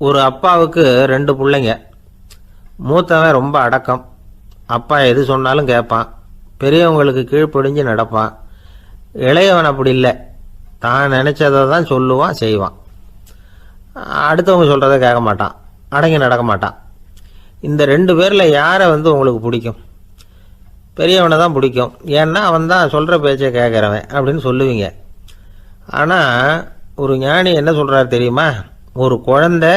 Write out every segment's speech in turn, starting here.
ஒரு அப்பாவுக்கு 2 பிள்ளைங்க. மூத்தவன் ரொம்ப அடக்கம். அப்பா எது சொன்னாலும் கேட்பான். பெரியவங்களுக்கு கீழ்ப்படிஞ்சு நடப்பான். இளையவன் அப்படி இல்லை. தான் நினைச்சதை தான் சொல்லுவான், செய்வான். அடுத்தவங்க சொல்கிறத கேட்க மாட்டான், அடங்கி நடக்க மாட்டான். இந்த 2 பேரில் யாரை உங்களுக்கு பிடிக்கும்? பெரியவனை தான் பிடிக்கும். ஏன்னா அவன் தான் சொல்கிற பேச்சை கேட்குறவன் அப்படின்னு சொல்லுவீங்க. ஆனால் ஒரு ஞானி என்ன சொல்கிறார் தெரியுமா? ஒரு குழந்தை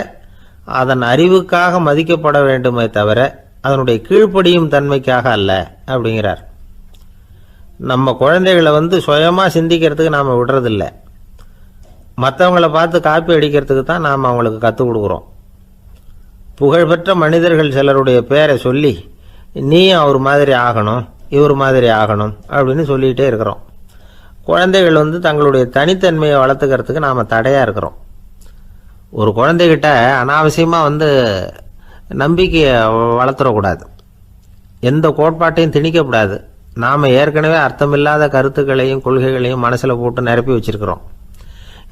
அதன் அறிவுக்காக மதிக்கப்பட வேண்டுமே தவிர அதனுடைய கீழ்ப்படியும் தன்மைக்காக அல்ல அப்படிங்கிறார். நம்ம குழந்தைகளை சுயமாக சிந்திக்கிறதுக்கு நாம் விடுறதில்லை. மற்றவங்கள பார்த்து காப்பி அடிக்கிறதுக்கு தான் நாம் அவங்களுக்கு கற்றுக் கொடுக்குறோம். புகழ்பெற்ற மனிதர்கள் சிலருடைய பேரை சொல்லி நீயும் அவர் மாதிரி ஆகணும், இவர் மாதிரி ஆகணும் அப்படின்னு சொல்லிகிட்டே இருக்கிறோம். குழந்தைகள் தங்களுடைய தனித்தன்மையை வளர்த்துக்கிறதுக்கு நாம் தடையாக இருக்கிறோம். ஒரு குழந்தைகிட்ட அனாவசியமாக நம்பிக்கையை வளர்த்துடக்கூடாது. எந்த கோட்பாட்டையும் திணிக்கக்கூடாது. நாம் ஏற்கனவே அர்த்தமில்லாத கருத்துக்களையும் கொள்கைகளையும் மனசில் போட்டு நிரப்பி வச்சிருக்கிறோம்.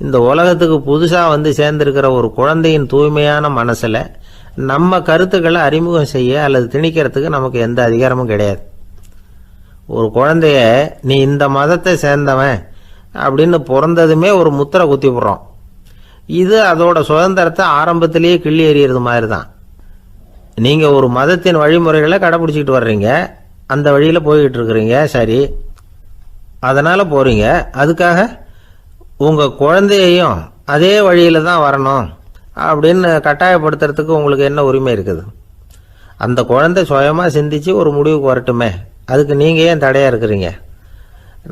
இந்த உலகத்துக்கு புதுசாக சேர்ந்திருக்கிற ஒரு குழந்தையின் தூய்மையான மனசில் நம்ம கருத்துக்களை அறிமுகம் செய்ய அல்லது திணிக்கிறதுக்கு நமக்கு எந்த அதிகாரமும் கிடையாது. ஒரு குழந்தைய நீ இந்த மதத்தை சேர்ந்தவன் அப்படின்னு பிறந்ததுமே ஒரு முத்திரை குத்தி போடுறோம். இது அதோட சுதந்திரத்தை ஆரம்பத்திலேயே கிள்ளி எறிகிறது மாதிரி தான். நீங்கள் ஒரு மதத்தின் வழிமுறைகளை கடைப்பிடிச்சிக்கிட்டு வர்றீங்க, அந்த வழியில் போய்கிட்டு இருக்கிறீங்க, சரி, அதனால் போகிறீங்க. அதுக்காக உங்கள் குழந்தையையும் அதே வழியில் தான் வரணும் அப்படின்னு கட்டாயப்படுத்துறதுக்கு உங்களுக்கு என்ன உரிமை இருக்குது? அந்த குழந்தை சுயமாக சிந்திச்சு ஒரு முடிவுக்கு வரட்டுமே, அதுக்கு நீங்கள் ஏன் தடையாக இருக்கிறீங்க?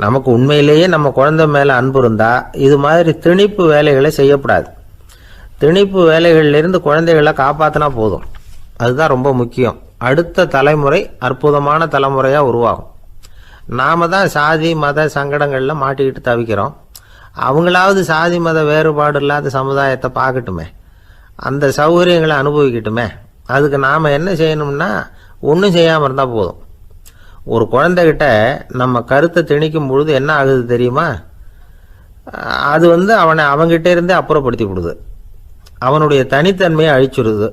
நமக்கு உண்மையிலேயே நம்ம குழந்தை மேலே அன்பு இருந்தால் இது மாதிரி திணிப்பு வேலைகளை செய்யக்கூடாது. திணிப்பு வேலைகளிலிருந்து குழந்தைகளை காப்பாற்றினா போதும். அதுதான் ரொம்ப முக்கியம். அடுத்த தலைமுறை அற்புதமான தலைமுறையாக உருவாகும். நாம் தான் சாதி மத சங்கடங்களில் மாட்டிக்கிட்டு தவிக்கிறோம். அவங்களாவது சாதி மத வேறுபாடு இல்லாத சமுதாயத்தை பார்க்கட்டுமே, அந்த சௌகரியங்களை அனுபவிக்கட்டுமே. அதுக்கு நாம் என்ன செய்யணும்னா ஒன்றும் செய்யாமல் இருந்தால் போதும். ஒரு குழந்தைகிட்ட நம்ம கருத்தை திணிக்கும் பொழுது என்ன ஆகுது தெரியுமா? அது அவனை அவங்கிட்ட இருந்தே அப்புறப்படுத்தி விடுது. அவனுடைய தனித்தன்மையை அழிச்சுடுது.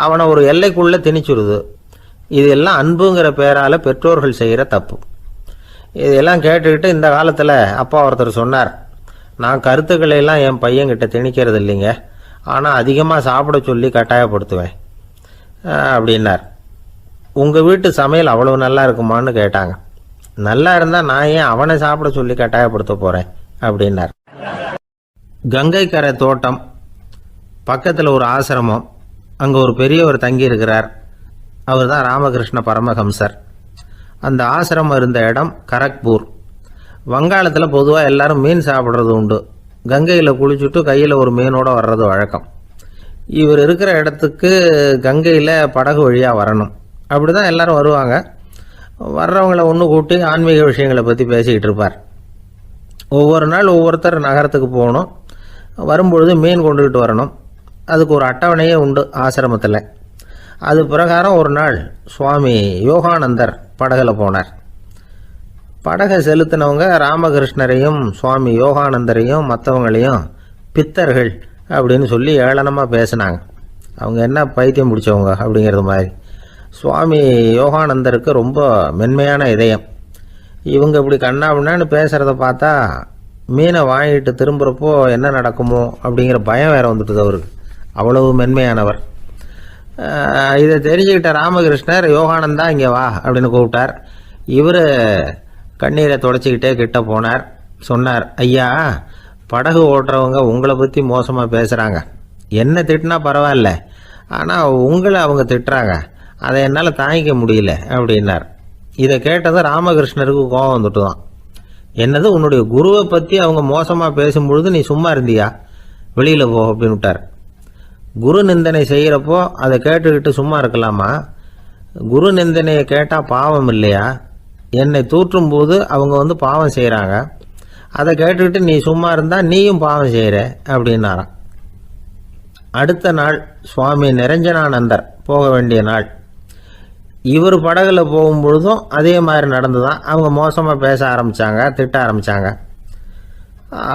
அவனை ஒரு எல்லைக்குள்ளே திணிச்சுடுது. இதெல்லாம் அன்புங்கிற பேரால் பெற்றோர்கள் செய்கிற தப்பு. இதெல்லாம் கேட்டுக்கிட்டு இந்த காலத்தில் அப்பா ஒருத்தர் சொன்னார், நான் கருத்துக்களை எல்லாம் என் பையன்கிட்ட திணிக்கிறது இல்லைங்க, ஆனால் அதிகமாக சாப்பிட சொல்லி கட்டாயப்படுத்துவேன் அப்படின்னார். உங்கள் வீட்டு சமையல் அவ்வளவு நல்லா இருக்குமான்னு கேட்டாங்க. நல்லா இருந்தால் நான் ஏன் அவனை சாப்பிட சொல்லி கட்டாயப்படுத்த போகிறேன் அப்படின்னார். கங்கை கரை தோட்டம் பக்கத்தில் ஒரு ஆசிரமம். அங்கே ஒரு பெரியவர் தங்கி இருக்கிறார். அவர் தான் ராமகிருஷ்ண பரமஹம்சர். அந்த ஆசிரமம் இருந்த இடம் கரக்பூர். வங்காளத்தில் பொதுவாக எல்லாரும் மீன் சாப்பிட்றது உண்டு. கங்கையில் குளிச்சுட்டு கையில் ஒரு மீனோடு வர்றது வழக்கம். இவர் இருக்கிற இடத்துக்கு கங்கையில் படகு வழியாக வரணும். அப்படி தான் எல்லோரும் வருவாங்க. வர்றவங்களை ஒன்று கூட்டி ஆன்மீக விஷயங்களை பற்றி பேசிக்கிட்டு இருப்பார். ஒவ்வொரு நாள் ஒவ்வொருத்தர் நகரத்துக்கு போகணும். வரும்பொழுது மீன் கொண்டுகிட்டு வரணும். அதுக்கு ஒரு அட்டவணையே உண்டு ஆசிரமத்தில். அது பிரகாரம் ஒரு நாள் சுவாமி யோகானந்தர் படகில் போனார். படகை செலுத்தினவங்க ராமகிருஷ்ணரையும் சுவாமி யோகானந்தரையும் மற்றவங்களையும் பித்தர்கள் அப்படின்னு சொல்லி ஏளனமாக பேசினாங்க. அவங்க என்ன பைத்தியம் பிடிச்சவங்க அப்படிங்கிறது மாதிரி. சுவாமி யோகானந்தருக்கு ரொம்ப மென்மையான இதயம். இவங்க இப்படி கண்ணாபின்னான்னு பேசுகிறத பார்த்தா மீனை வாங்கிட்டு திரும்புகிறப்போ என்ன நடக்குமோ அப்படிங்கிற பயம் வேறு வந்துட்டுது அவருக்கு. அவ்வளவு மென்மையானவர். இதை தெரிஞ்சுக்கிட்ட ராமகிருஷ்ணர் யோகானந்தா இங்கே வா அப்படின்னு கூப்பிட்டார். இவர் கண்ணீரை தொடச்சிக்கிட்டே கிட்ட போனார். சொன்னார், ஐயா, படகு ஓட்டுறவங்க உங்களை பற்றி மோசமாக பேசுகிறாங்க. என்ன திட்டினா பரவாயில்ல, ஆனால் உங்களை அவங்க திட்டுறாங்க, அதை என்னால் தாங்கிக்க முடியல அப்படின்னார். இதை கேட்டதும் ராமகிருஷ்ணருக்கு கோபம் வந்துட்டு தான். என்னது, உன்னுடைய குருவை பற்றி அவங்க மோசமாக பேசும்பொழுது நீ சும்மா இருந்தியா? வெளியில் போ அப்படின்னு விட்டார். குரு நிந்தனை செய்கிறப்போ அதை கேட்டுக்கிட்டு சும்மா இருக்கலாமா? குரு நிந்தனையை கேட்டால் பாவம் இல்லையா? என்னை தூற்றும் போது அவங்க பாவம் செய்கிறாங்க. அதை கேட்டுக்கிட்டு நீ சும்மா இருந்தால் நீயும் பாவம் செய்கிற அப்படின்னாராம். அடுத்த நாள் சுவாமி நிரஞ்சனானந்தர் போக வேண்டிய நாள். இவர் படகுல போகும்பொழுதும் அதே மாதிரி நடந்து தான். அவங்க மோசமாக பேச ஆரம்பித்தாங்க, திட்ட ஆரம்பித்தாங்க.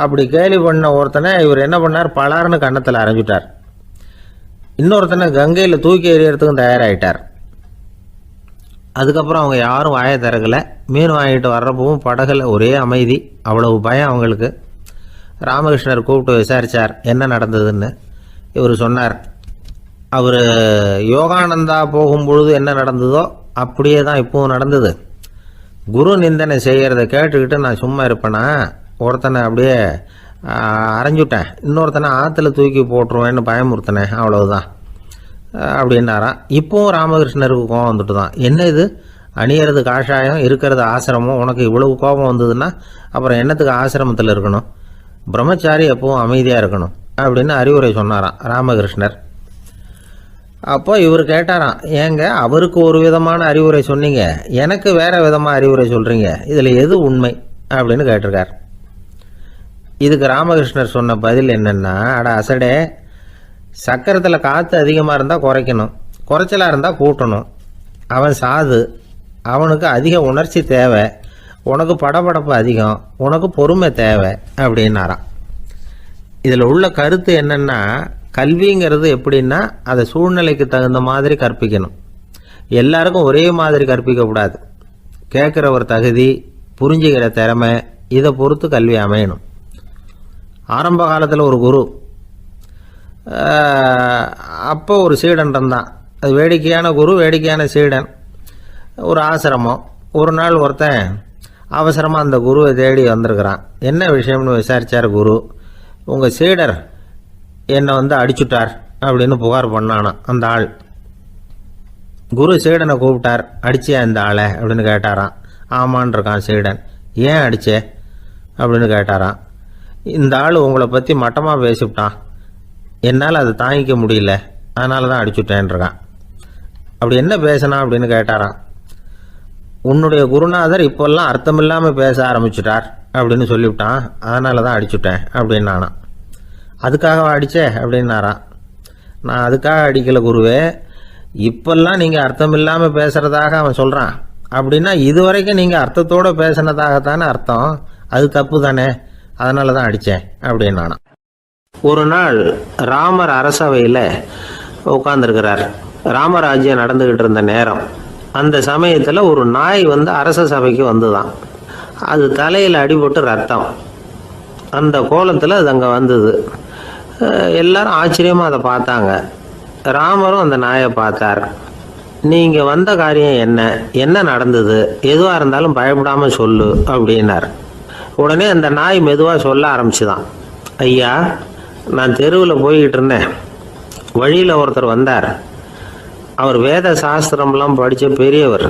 அப்படி கேலி பண்ண ஒருத்தனை இவர் என்ன பண்ணார், பலார்னு கன்னத்தில் அரைஞ்சிட்டார். இன்னொருத்தனை கங்கையில் தூக்கி எறியறதுக்கும் தயாராகிட்டார். அதுக்கப்புறம் அவங்க யாரும் வாயை திறக்கலை. மீன் வாங்கிட்டு வர்றப்பவும் படகுல ஒரே அமைதி. அவ்வளவு பயம் அவங்களுக்கு. ராமகிருஷ்ணர் கூப்பிட்டு விசாரித்தார் என்ன நடந்ததுன்னு. இவர் சொன்னார், அவர் யோகானந்தா போகும்பொழுது என்ன நடந்ததோ அப்படியே தான் இப்பவும் நடந்தது. குரு நிந்தனை செய்கிறத கேட்டுக்கிட்டு நான் சும்மா இருப்பேனா, ஒருத்தனை அப்படியே அரைஞ்சுட்டேன், இன்னொருத்தனை ஆற்றுல தூக்கி போட்டுருவேன்னு பயமுறுத்தினேன், அவ்வளவுதான் அப்படின்னாராம். இப்போவும் ராமகிருஷ்ணருக்கு கோபம் வந்துட்டு தான். என்ன இது, அணியறது காஷாயம், இருக்கிறது ஆசிரமம், உனக்கு இவ்வளவு கோபம் வந்ததுன்னா அப்புறம் என்னத்துக்கு ஆசிரமத்தில் இருக்கணும், பிரம்மச்சாரி எப்பவும் அமைதியாக இருக்கணும் அப்படின்னு அறிவுரை சொன்னாராம் ராமகிருஷ்ணர். அப்போ இவர் கேட்டாராம், ஏங்க அவருக்கு ஒரு விதமான அறிவுரை சொன்னீங்க, எனக்கு வேற விதமாக அறிவுரை சொல்கிறீங்க, இதில் எது உண்மை அப்படின்னு கேட்டிருக்கார். இதுக்கு ராமகிருஷ்ணர் சொன்ன பதில் என்னென்னா, அட அசடே, சக்கரத்தில் காற்று அதிகமாக இருந்தால் குறைக்கணும், குறைச்சலாக இருந்தால் கூட்டணும். அவன் சாது, அவனுக்கு அதிக உணர்ச்சி தேவை, உனக்கு படபடப்பு அதிகம், உனக்கு பொறுமை தேவை அப்படின்னாராம். இதில் உள்ள கருத்து என்னென்னா, கல்விங்கிறது எப்படின்னா அதை சூழ்நிலைக்கு தகுந்த மாதிரி கற்பிக்கணும். எல்லாருக்கும் ஒரே மாதிரி கற்பிக்கக்கூடாது. கேட்குற ஒரு தகுதி, புரிஞ்சுக்கிற திறமை, இதை பொறுத்து கல்வி அமையணும். ஆரம்ப காலத்தில் ஒரு குரு, அப்போ ஒரு சீடன் இருந்தான். அது வேடிக்கையான குரு, வேடிக்கையான சீடன். ஒரு ஆசிரமம். ஒரு நாள் ஒருத்தன் அவசரமாக அந்த குருவை தேடி வந்திருக்கிறான். என்ன விஷயம்னு விசாரித்தார் குரு. உங்கள் சீடர் என்னை அடிச்சுட்டார் அப்படின்னு புகார் பண்ணானா அந்த ஆள். குரு சீடனை கூப்பிட்டார். அடிச்சியா இந்த ஆளை அப்படின்னு கேட்டாராம். ஆமான் இருக்கான் சீடன். ஏன் அடிச்சே அப்படின்னு கேட்டாராம். இந்த ஆள் உங்களை பற்றி மட்டமாக பேசிவிட்டான், என்னால் அதை தாங்கிக்க முடியல, அதனால தான் அடிச்சுட்டேன் இருக்கான். அப்படி என்ன பேசினா அப்படின்னு கேட்டாராம். உன்னுடைய குருநாதர் இப்போல்லாம் அர்த்தமில்லாமல் பேச ஆரம்பிச்சுட்டார் அப்படின்னு சொல்லிவிட்டான், அதனால தான் அடிச்சுட்டேன் அப்படின்னு நானா. அதுக்காக அடித்தே அப்படின்னாரான். நான் அதுக்காக அடிக்கலை குருவே, இப்பெல்லாம் நீங்கள் அர்த்தம் இல்லாமல் பேசுகிறதாக அவன் சொல்கிறான், அப்படின்னா இதுவரைக்கும் நீங்கள் அர்த்தத்தோடு பேசினதாகத்தானே அர்த்தம், அது தப்பு தானே, அதனால தான் அடித்தேன் அப்படின்னானா. ஒரு நாள் ராமர் அரசவையில் உட்கார்ந்துருக்கிறார். ராமராஜ்யம் நடந்துக்கிட்டு இருந்த நேரம். அந்த சமயத்தில் ஒரு நாய் அரச சபைக்கு வந்துதான். அது தலையில் அடிபட்டு ரத்தம். அந்த கோலத்தில் அது அங்கே வந்தது. எல்லாரும் ஆச்சரியமாக அதை பார்த்தாங்க. ராமரும் அந்த நாயை பார்த்தார். நீங்கள் வந்த காரியம் என்ன, என்ன நடந்தது, எதுவாக இருந்தாலும் பயப்படாமல் சொல்லு அப்படின்னார். உடனே அந்த நாய் மெதுவாக சொல்ல ஆரம்பிச்சுதான். ஐயா, நான் தெருவில் போய்கிட்டு இருந்தேன். வழியில் ஒருத்தர் வந்தார். அவர் வேத சாஸ்திரம்லாம் படித்த பெரியவர்.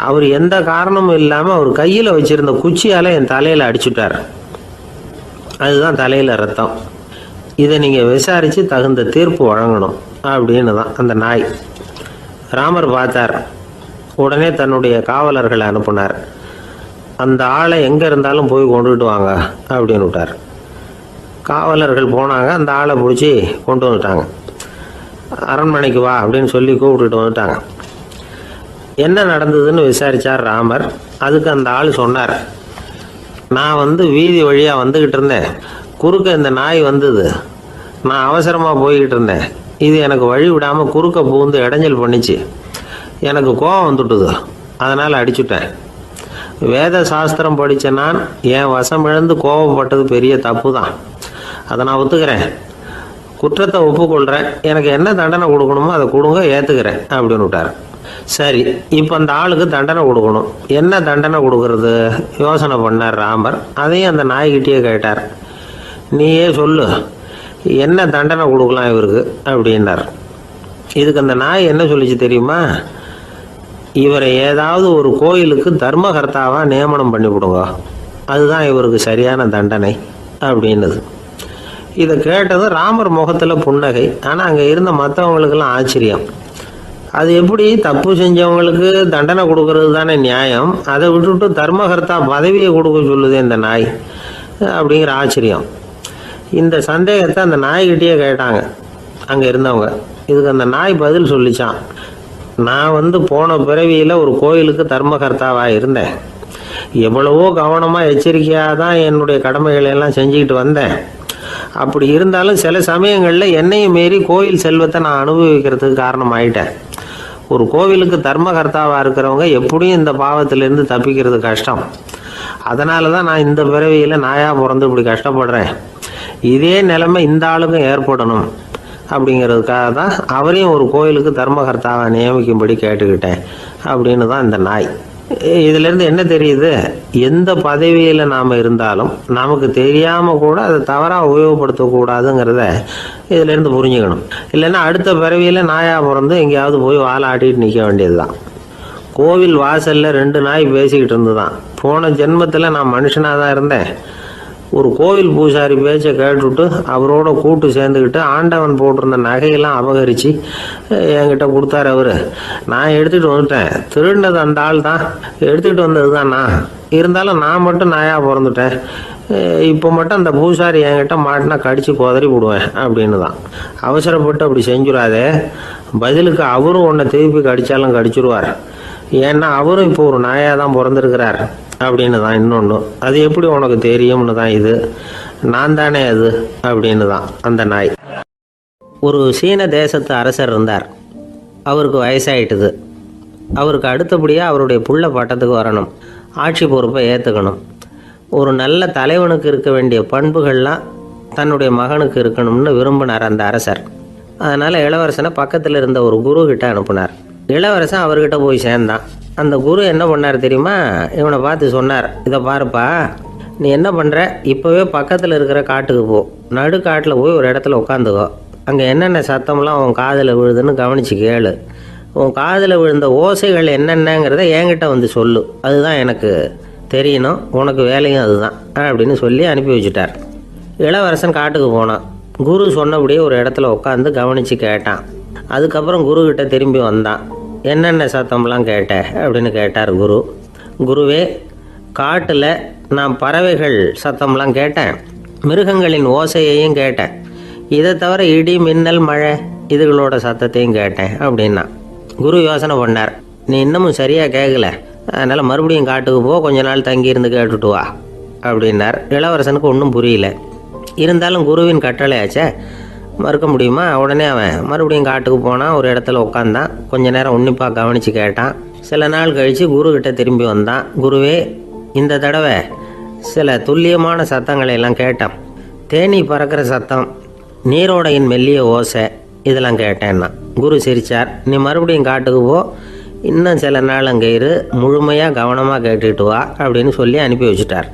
அவர் எந்த காரணமும் இல்லாமல் அவர் கையில் வச்சுருந்த குச்சியால் என் தலையில் அடிச்சுட்டார். அதுதான் தலையில் ரத்தம். இதை நீங்கள் விசாரித்து தகுந்த தீர்ப்பு வழங்கணும் அப்படின்னு தான் அந்த நாய். ராமர் பார்த்தார். உடனே தன்னுடைய காவலர்களை அனுப்புனார். அந்த ஆளை எங்கே இருந்தாலும் போய் கொண்டுகிட்டு வாங்க அப்படின்னு விட்டார். காவலர்கள் போனாங்க. அந்த ஆளை பிடிச்சி கொண்டு வந்துட்டாங்க. அரண்மனைக்கு வா அப்படின்னு சொல்லி கூப்பிட்டுட்டு வந்துட்டாங்க. என்ன நடந்ததுன்னு விசாரித்தார் ராமர். அதுக்கு அந்த ஆள் சொன்னார், நான் வீதி வழியாக வந்துக்கிட்டு இருந்தேன். குறுக்க இந்த நாய் வந்தது. நான் அவசரமாக போய்கிட்டு இருந்தேன். இது எனக்கு வழி விடாமல் குறுக்க பூந்து இடைஞ்சல் பண்ணிச்சு. எனக்கு கோபம் வந்துட்டுது, அதனால் அடிச்சுட்டேன். வேத சாஸ்திரம் படித்த நான் என் வசம் இழந்து கோபப்பட்டது பெரிய தப்பு தான், அதை நான் ஒத்துக்கிறேன். குற்றத்தை ஒப்புக்கொள்கிறேன். எனக்கு என்ன தண்டனை கொடுக்கணுமோ அதை கொடுங்க, ஏற்றுக்கிறேன் அப்படின்னு விட்டார். சரி, இப்போ அந்த ஆளுக்கு தண்டனை கொடுக்கணும். என்ன தண்டனை கொடுக்கறது யோசனை பண்ணார் ராமர். அதையும் அந்த நாய்கிட்டே கேட்டார். நீயே சொல்லு, என்ன தண்டனை கொடுக்கலாம் இவருக்கு அப்படின்னார். இதுக்கு அந்த நாய் என்ன சொல்லிச்சு தெரியுமா? இவரை ஏதாவது ஒரு கோயிலுக்கு தர்மகர்த்தாவாக நியமனம் பண்ணிவிடுங்க, அதுதான் இவருக்கு சரியான தண்டனை அப்படின்னுது. இதை கேட்டது ராமர் முகத்தில் புன்னகை. ஆனால் அங்கே இருந்த மற்றவங்களுக்கெல்லாம் ஆச்சரியம். அது எப்படி, தப்பு செஞ்சவங்களுக்கு தண்டனை கொடுக்கறது தானே நியாயம், அதை விட்டுவிட்டு தர்மகர்த்தா பதவியை கொடுக்க சொல்லுது இந்த நாய் அப்படிங்கிற ஆச்சரியம். இந்த சந்தேகத்தை அந்த நாய்கிட்டே கேட்டாங்க அங்கே இருந்தவங்க. இதுக்கு அந்த நாய் பதில் சொல்லிச்சான். நான் போன பிறவியில் ஒரு கோயிலுக்கு தர்மகர்த்தாவாக இருந்தேன். எவ்வளவோ கவனமாக எச்சரிக்கையாக தான் என்னுடைய கடமைகளை எல்லாம் செஞ்சுக்கிட்டு வந்தேன். அப்படி இருந்தாலும் சில சமயங்களில் என்னையும் மீறி கோயில் செல்வத்தை நான் அனுபவிக்கிறதுக்கு காரணம் ஆயிட்டேன். ஒரு கோவிலுக்கு தர்மகர்த்தாவாக இருக்கிறவங்க எப்படியும் இந்த பாவத்திலேருந்து தப்பிக்கிறது கஷ்டம். அதனால தான் நான் இந்த பிறவியில் நாயாக பிறந்து இப்படி கஷ்டப்படுறேன். இதே நிலைமை இந்த ஆளுக்கும் ஏற்படணும் அப்படிங்கிறதுக்காக தான் அவரையும் ஒரு கோயிலுக்கு தர்மகர்த்தாவை நியமிக்கும்படி கேட்டுக்கிட்டேன் அப்படின்னு தான் இந்த நாய். இதிலேருந்து என்ன தெரியுது? எந்த பதவியில் நாம் இருந்தாலும் நமக்கு தெரியாமல் கூட அதை தவறாக உபயோகப்படுத்தக்கூடாதுங்கிறத இதிலேருந்து புரிஞ்சுக்கணும். இல்லைன்னா அடுத்த பிறவியில் நாயாக பிறந்து எங்கேயாவது போய் வாழை ஆட்டிகிட்டு நிற்க வேண்டியது தான். கோவில் வாசலில் 2 நாய் பேசிக்கிட்டு இருந்துதான். போன ஜென்மத்தில் நான் மனுஷனாக தான் இருந்தேன். ஒரு கோவில் பூசாரி பேச்சை கேட்டுவிட்டு அவரோட கூட்டு சேர்ந்துக்கிட்டு ஆண்டவன் போட்டிருந்த நகையெல்லாம் அபகரித்து என்கிட்ட கொடுத்தாரு அவர். நான் எடுத்துகிட்டு வந்துட்டேன். திருடினது அந்த ஆள் தான், எடுத்துகிட்டு வந்தது தான் நான். இருந்தாலும் நான் மட்டும் நாயாக பிறந்துட்டேன். இப்போ மட்டும் அந்த பூசாரி என்கிட்ட மாட்டினா கடித்து குதறி விடுவேன் அப்படின்னு தான். அவசரப்பட்டு அப்படி செஞ்சுடாதே. பதிலுக்கு அவரும் உன்னை திருப்பி கடித்தாலும் கடிச்சிருவார். ஏன்னா அவரும் இப்போ ஒரு நாயாக தான் பிறந்திருக்கிறார் அப்படின்னு தான் இன்னொன்று. அது எப்படி உனக்கு தெரியும்னு தான் இது. நான் தானே அது அப்படின்னு தான் அந்த நாய். ஒரு சீன தேசத்து அரசர் இருந்தார். அவருக்கு வயசாயிட்டுது. அவருக்கு அடுத்தபடியாக அவருடைய புள்ள பட்டத்துக்கு வரணும், ஆட்சி பொறுப்பை ஏற்றுக்கணும். ஒரு நல்ல தலைவனுக்கு இருக்க வேண்டிய பண்புகள்லாம் தன்னுடைய மகனுக்கு இருக்கணும்னு விரும்பினார் அந்த அரசர். அதனால் இளவரசனை பக்கத்தில் இருந்த ஒரு குரு கிட்ட அனுப்புனார். இளவரசன் அவர்கிட்ட போய் சேர்ந்தான். அந்த குரு என்ன பண்ணார் தெரியுமா? இவனை பார்த்து சொன்னார், இதை பாருப்பா, நீ என்ன பண்ணுற, இப்போவே பக்கத்தில் இருக்கிற காட்டுக்கு போ. நடு காட்டில் போய் ஒரு இடத்துல உட்காந்துக்கோ. அங்கே என்னென்ன சத்தம்லாம் உன் காதில் விழுதுன்னு கவனித்து கேளு. உன் காதில் விழுந்த ஓசைகள் என்னென்னங்கிறத என்கிட்ட வந்து சொல்லு. அதுதான் எனக்கு தெரியணும், உனக்கு வேலையும் அதுதான் அப்படின்னு சொல்லி அனுப்பி வச்சுட்டார். இளவரசன் காட்டுக்கு போனான். குரு சொன்னபடியே ஒரு இடத்துல உட்காந்து கவனித்து கேட்டான். அதுக்கப்புறம் குருக்கிட்ட திரும்பி வந்தான். என்னென்ன சத்தம்லாம் கேட்ட அப்படின்னு கேட்டார் குரு. குருவே, காட்டில் நான் பறவைகள் சத்தம்லாம் கேட்டேன், மிருகங்களின் ஓசையையும் கேட்டேன். இதை தவிர இடி, மின்னல், மழை இதுகளோட சத்தத்தையும் கேட்டேன் அப்படின்னா. குரு யோசனை பண்ணார், நீ இன்னமும் சரியாக கேட்கல, அதனால் மறுபடியும் காட்டுக்கு போ, கொஞ்ச நாள் தங்கி இருந்து கேட்டுட்டு வா அப்படின்னார். இளவரசனுக்கு ஒன்றும் புரியல. இருந்தாலும் குருவின் கட்டளையாச்சே, மறுக்க முடியுமா? உடனே அவன் மறுபடியும் காட்டுக்கு போனான். ஒரு இடத்துல உட்காந்தான். கொஞ்ச நேரம் உன்னிப்பாக கவனித்து கேட்டான். சில நாள் கழித்து குருக்கிட்ட திரும்பி வந்தான். குருவே, இந்த தடவை சில துல்லியமான சத்தங்களை எல்லாம் கேட்டான். தேனீ பறக்கிற சத்தம், நீரோடையின் மெல்லிய ஓசை, இதெல்லாம் கேட்டேன்னா. குரு சிரித்தார். நீ மறுபடியும் காட்டுக்கு போ, இன்னும் சில நாள் அங்கே இரு, முழுமையாக கவனமாக கேட்டுக்கிட்டு வா அப்படின்னு சொல்லி அனுப்பி வச்சுட்டார்.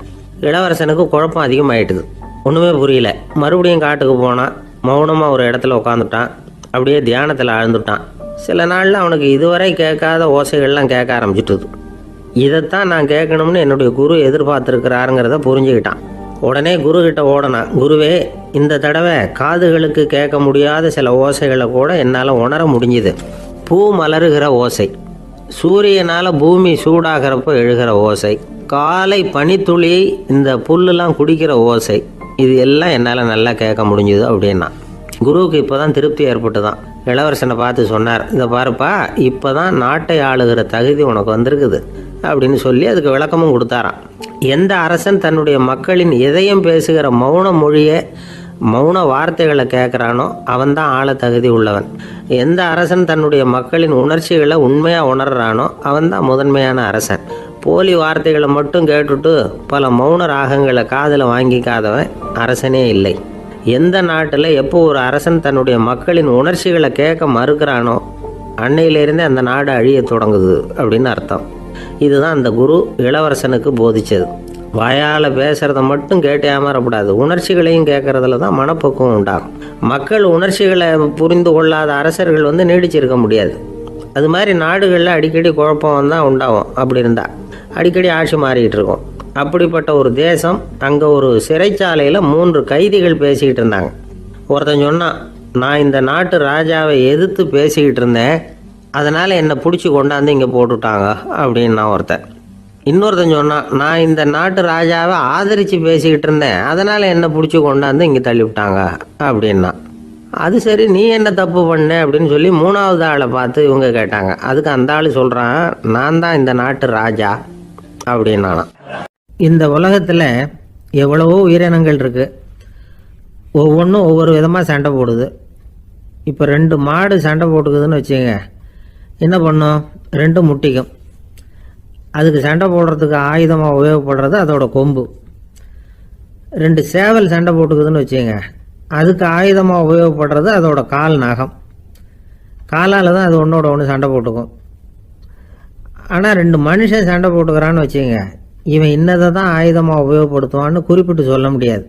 இளவரசனுக்கு குழப்பம் அதிகமாயிட்டுது. ஒன்றுமே புரியல. மறுபடியும் காட்டுக்கு போனான். மௌனமாக ஒரு இடத்துல உட்காந்துட்டான். அப்படியே தியானத்தில் ஆழ்ந்துட்டான். சில நாளில் அவனுக்கு இதுவரை கேட்காத ஓசைகள்லாம் கேட்க ஆரம்பிச்சிட்டுது. இதைத்தான் நான் கேட்கணும்னு என்னுடைய குரு எதிர்பார்த்துருக்கிறாருங்கிறத புரிஞ்சுக்கிட்டான். உடனே குருக்கிட்ட ஓடனான். குருவே, இந்த தடவை காதுகளுக்கு கேட்க முடியாத சில ஓசைகளை கூட என்னால் உணர முடிஞ்சுது. பூ மலருகிற ஓசை, சூரியனால் பூமி சூடாகிறப்போ எழுகிற ஓசை, காலை பனித்துளி இந்த புல்லுலாம் குடிக்கிற ஓசை, இது எல்லாம் என்னால் நல்லா கேட்க முடிஞ்சுது அப்படின்னா. குருவுக்கு இப்போ தான் திருப்தி ஏற்பட்டு தான். இளவரசனை பார்த்து சொன்னார், இதை பாருப்பா, இப்போ தான் நாட்டை ஆளுகிற தகுதி உனக்கு வந்திருக்குது அப்படின்னு சொல்லி அதுக்கு விளக்கமும் கொடுத்தாராம். எந்த அரசன் தன்னுடைய மக்களின் இதயம் பேசுகிற மௌன மொழியை, மௌன வார்த்தைகளை கேட்குறானோ அவன்தான் ஆள தகுதி உள்ளவன். எந்த அரசன் தன்னுடைய மக்களின் உணர்ச்சிகளை உண்மையாக உணர்றானோ அவன்தான் முதன்மையான அரசன். போலி வார்த்தைகளை மட்டும் கேட்டுட்டு பல மௌன ராகங்களை காதில் வாங்கிக்காதவன் அரசனே இல்லை. எந்த நாட்டில் எப்போ ஒரு அரசன் தன்னுடைய மக்களின் உணர்ச்சிகளை கேட்க மறுக்கிறானோ அன்னையிலேருந்தே அந்த நாடு அழிய தொடங்குது அப்படின்னு அர்த்தம். இதுதான் அந்த குரு இளவரசனுக்கு போதிச்சது. வாயால் பேசுகிறத மட்டும் கேட்டு ஏமாறக்கூடாது, உணர்ச்சிகளையும் கேட்கறதுல தான் மனப்பக்குவம் உண்டாகும். மக்கள் உணர்ச்சிகளை புரிந்து கொள்ளாத அரசர்கள் நீடிச்சிருக்க முடியாது. அது மாதிரி நாடுகளில் அடிக்கடி குழப்பம் தான் உண்டாகும். அப்படி இருந்தால் அடிக்கடி ஆட்சி மாறிக்கிட்டு இருக்கும். அப்படிப்பட்ட ஒரு தேசம், அங்கே ஒரு சிறைச்சாலையில் 3 கைதிகள் பேசிக்கிட்டு இருந்தாங்க. ஒருத்தன் சொன்னான், நான் இந்த நாட்டு ராஜாவை எதிர்த்து பேசிக்கிட்டு இருந்தேன், அதனால் என்னை பிடிச்சி கொண்டாந்து இங்கே போட்டுட்டாங்க அப்படின்னு நான் ஒருத்தன். இன்னொருத்தன் சொன்னான், நான் இந்த நாட்டு ராஜாவை ஆதரித்து பேசிக்கிட்டு இருந்தேன், அதனால் என்னை பிடிச்சி கொண்டாந்து இங்கே தள்ளி விட்டாங்க அப்படின்னா. அது சரி, நீ என்ன தப்பு பண்ண அப்படின்னு சொல்லி 3வது ஆளை பார்த்து இவங்க கேட்டாங்க. அதுக்கு அந்த ஆள் சொல்கிறான், நான் தான் இந்த நாட்டு ராஜா அப்படின்னானா. இந்த உலகத்தில் எவ்வளவோ உயிரினங்கள் இருக்குது. ஒவ்வொன்றும் ஒவ்வொரு விதமாக சண்டை போடுது. இப்போ 2 மாடு சண்டை போட்டுக்குதுன்னு வச்சுங்க, என்ன பண்ணும்? 2 முட்டிக்கும். அதுக்கு சண்டை போடுறதுக்கு ஆயுதமாக உபயோகப்படுறது அதோட கொம்பு. 2 சேவல் சண்டை போட்டுக்குதுன்னு வச்சுங்க, அதுக்கு ஆயுதமாக உபயோகப்படுறது அதோட கால் நகம். காலால் தான் அது ஒன்றோட ஒன்று சண்டை போட்டுக்கும். ஆனால் 2 மனுஷன் சண்டை போட்டுக்கிறான்னு வச்சுங்க, இவன் இன்னதை தான் ஆயுதமாக உபயோகப்படுத்துவான்னு குறிப்பிட்டு சொல்ல முடியாது.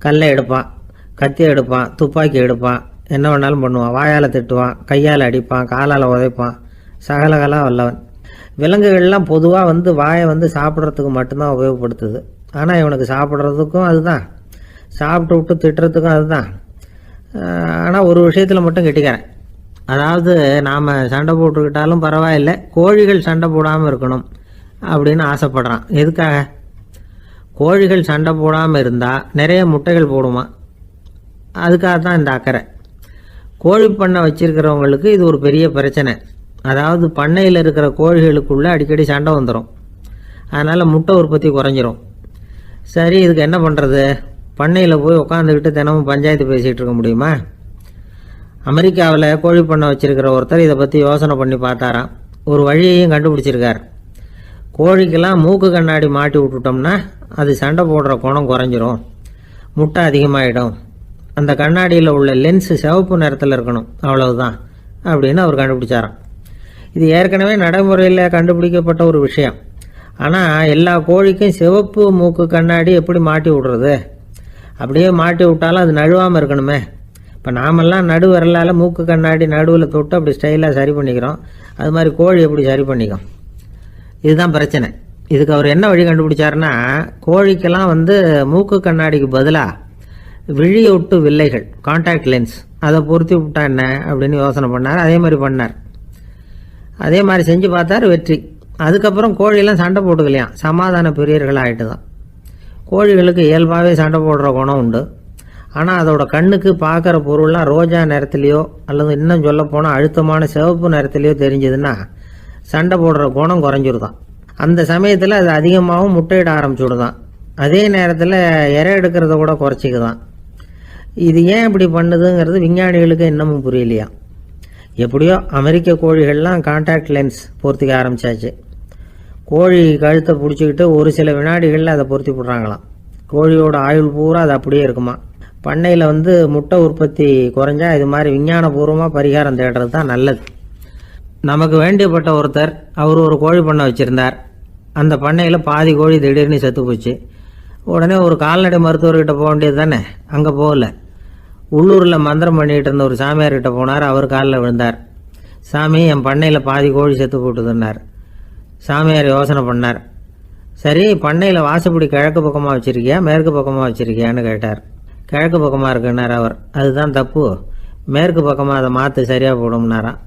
கல்லை எடுப்பான், கத்தி எடுப்பான், துப்பாக்கி எடுப்பான், என்ன வேணாலும் பண்ணுவான். வாயால் திட்டுவான், கையால் அடிப்பான், காலால் உதைப்பான், சகலகலாக வல்லவன். விலங்குகள்லாம் பொதுவாக வாயை சாப்பிட்றதுக்கு மட்டும்தான் உபயோகப்படுத்துது. ஆனால் இவனுக்கு சாப்பிட்றதுக்கும் அதுதான், சாப்பிட்டு விட்டு திட்டுறதுக்கும் அதுதான். ஆனால் ஒரு விஷயத்தில் மட்டும் கெட்டிக்கிறேன். அதாவது நாம் சண்டை போட்டுக்கிட்டாலும் பரவாயில்லை, கோழிகள் சண்டை போடாமல் இருக்கணும் அப்படின்னு ஆசைப்படுறான். எதுக்காக? கோழிகள் சண்டை போடாமல் இருந்தால் நிறைய முட்டைகள் போடுமா, அதுக்காக தான் இந்த அக்கறை. கோழி பண்ணை வச்சிருக்கிறவங்களுக்கு இது ஒரு பெரிய பிரச்சனை. அதாவது பண்ணையில் இருக்கிற கோழிகளுக்குள்ளே அடிக்கடி சண்டை வந்துடும். அதனால் முட்டை உற்பத்தி குறைஞ்சிரும். சரி, இதுக்கு என்ன பண்ணுறது? பண்ணையில் போய் உட்காந்துக்கிட்டு தினமும் பஞ்சாயத்து பேசிகிட்டு இருக்க முடியுமா? அமெரிக்காவில் கோழி பண்ணை வச்சிருக்கிற ஒருத்தர் இதை பற்றி யோசனை பண்ணி பார்த்தாராம். ஒரு வழியையும் கண்டுபிடிச்சிருக்கார். கோழிக்கெல்லாம் மூக்கு கண்ணாடி மாட்டி விட்டுட்டோம்னா அது சண்டை போடுற குணம் குறைஞ்சிரும், முட்டை அதிகமாகிடும். அந்த கண்ணாடியில் உள்ள லென்ஸு சிவப்பு நிறத்தில் இருக்கணும், அவ்வளவுதான் அப்படின்னு அவர் கண்டுபிடிச்சாராம். இது ஏற்கனவே நடைமுறையில் கண்டுபிடிக்கப்பட்ட ஒரு விஷயம். ஆனால் எல்லா கோழிக்கும் சிவப்பு மூக்கு கண்ணாடி எப்படி மாட்டி விடுறது? அப்படியே மாட்டி விட்டாலும் அது நழுவாமல் இருக்கணுமே. இப்போ நாமெல்லாம் நடு விரலால் மூக்கு கண்ணாடி நடுவில் தொட்டு அப்படி ஸ்டைலாக சரி பண்ணிக்கிறோம். அது மாதிரி கோழி எப்படி சரி பண்ணிக்கும்? இதுதான் பிரச்சனை. இதுக்கு அவர் என்ன வழி கண்டுபிடிச்சாருன்னா, கோழிக்கெல்லாம் மூக்கு கண்ணாடிக்கு பதிலாக விழியொட்டு வில்லைகள், கான்டாக்ட் லென்ஸ், அதை பொருத்தி விட்டா என்ன அப்படின்னு யோசனை பண்ணார். அதே மாதிரி பண்ணார். அதே மாதிரி செஞ்சு பார்த்தார், வெற்றி. அதுக்கப்புறம் கோழியெல்லாம் சண்டை போட்டுக்கலையாம், சமாதான பிரியர்கள் ஆகிட்டு தான். கோழிகளுக்கு இயல்பாகவே சண்டை போடுற குணம் உண்டு. ஆனால் அதோட கண்ணுக்கு பார்க்குற பொருள்லாம் ரோஜா நிறத்துலையோ அல்லது இன்னும் சொல்ல போனால் அழுத்தமான சிவப்பு நிறத்துலையோ தெரிஞ்சதுன்னா சண்டை போடுற குணம் குறைஞ்சிருதான். அந்த சமயத்தில் அது அதிகமாகவும் முட்டையிட ஆரம்பிச்சுடுதான். அதே நேரத்தில் இறை எடுக்கிறத கூட குறைச்சிக்குதான். இது ஏன் இப்படி பண்ணுதுங்கிறது விஞ்ஞானிகளுக்கு இன்னமும் புரியலையா. எப்படியோ அமெரிக்க கோழிகள்லாம் கான்டாக்ட் லென்ஸ் பொருத்திக்க ஆரம்பித்தாச்சு. கோழி கழுத்தை பிடிச்சிக்கிட்டு ஒரு சில வினாடிகளில் அதை பொருத்தி விட்றாங்களாம். கோழியோட ஆயுள் பூரா அது அப்படியே இருக்குமா. பண்ணையில் முட்டை உற்பத்தி குறைஞ்சா இது மாதிரி விஞ்ஞானபூர்வமாக பரிகாரம் தேடுறது தான் நல்லது. நமக்கு வேண்டியப்பட்ட ஒருத்தர், அவர் ஒரு கோழி பண்ணை வச்சுருந்தார். அந்த பண்ணையில் பாதி கோழி திடீர்னு செத்து போச்சு. உடனே ஒரு கால்நடை மருத்துவர்கிட்ட போக வேண்டியது தானே. அங்கே போகல, உள்ளூரில் மந்திரம் பண்ணிகிட்டு இருந்த ஒரு சாமியார்கிட்ட போனார். அவர் காலில் விழுந்தார். சாமி, என் பண்ணையில் பாதி கோழி செத்து போட்டுதுன்னார். சாமியார் யோசனை பண்ணார். சரி, பண்ணையில் வாசப்படி கிழக்கு பக்கமாக வச்சுருக்கியா மேற்கு பக்கமாக வச்சுருக்கியான்னு கேட்டார். கிழக்கு பக்கமாக இருக்குன்னார் அவர். அதுதான் தப்பு, மேற்கு பக்கமாக அதை மாற்று, சரியாக போடும்னாராம்.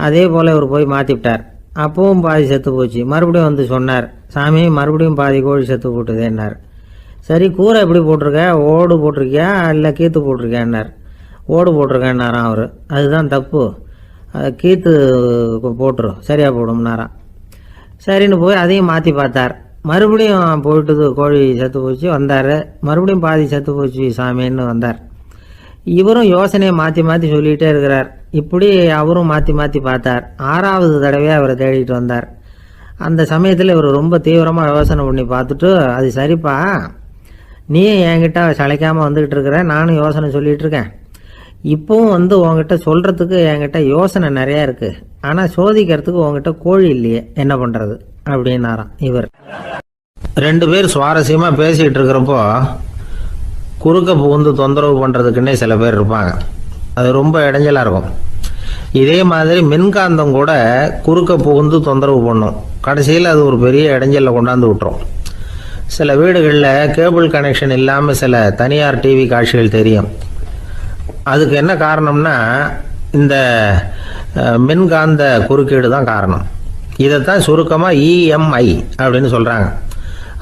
அதே போல் இவர் போய் மாற்றிவிட்டார். அப்பவும் பாதி செத்து போச்சு. மறுபடியும் சொன்னார், சாமி மறுபடியும் பாதி கோழி செத்து போட்டுதேன்னார். சரி, கூரை எப்படி போட்டிருக்க? ஓடு போட்டிருக்கியா இல்லை கீத்து போட்டிருக்கியான்னார். ஓடு போட்டிருக்கேன்னாராம் அவர். அதுதான் தப்பு, அதை கீத்து போட்டுரும், சரியாக போடும்னாராம். சரின்னு போய் அதையும் மாற்றி பார்த்தார். மறுபடியும் போயிட்டுது, கோழி செத்து போச்சு. வந்தார். மறுபடியும் பாதி செத்து போச்சு சாமின்னு வந்தார். இவரும் யோசனையை மாற்றி மாற்றி சொல்லிகிட்டே இருக்கிறார். இப்படி அவரும் மாற்றி மாற்றி பார்த்தார். 6வது தடவையாக அவரை தேடிட்டு வந்தார். அந்த சமயத்தில் இவர் ரொம்ப தீவிரமாக யோசனை பண்ணி பார்த்துட்டு, அது சரிப்பா, நீ என்கிட்ட சளைக்காமல் வந்துக்கிட்டு இருக்கிற, நானும் யோசனை சொல்லிகிட்டு இருக்கேன். இப்போவும் உங்ககிட்ட சொல்கிறதுக்கு என்கிட்ட யோசனை நிறையா இருக்குது, ஆனால் சோதிக்கிறதுக்கு உங்ககிட்ட கோழி இல்லையே, என்ன பண்ணுறது அப்படின்னாராம் இவர். 2 பேர் சுவாரஸ்யமாக பேசிக்கிட்டு இருக்கிறப்போ குறுக்க புகுந்து தொந்தரவு பண்ணுறதுக்குன்னே சில பேர் இருப்பாங்க. அது ரொம்ப இடைஞ்சலாக இருக்கும். இதே மாதிரி மின்காந்தம் கூட குறுக்க புகுந்து தொந்தரவு பண்ணும். கடைசியில் அது ஒரு பெரிய இடைஞ்சலில் கொண்டாந்து விட்டுரும். சில வீடுகளில் கேபிள் கனெக்ஷன் இல்லாமல் சில தனியார் டிவி காட்சிகள் தெரியும். அதுக்கு என்ன காரணம்னா இந்த மின்காந்த குறுக்கீடு தான் காரணம். இதைத்தான் சுருக்கமாக இஎம்ஐ அப்படின்னு சொல்கிறாங்க.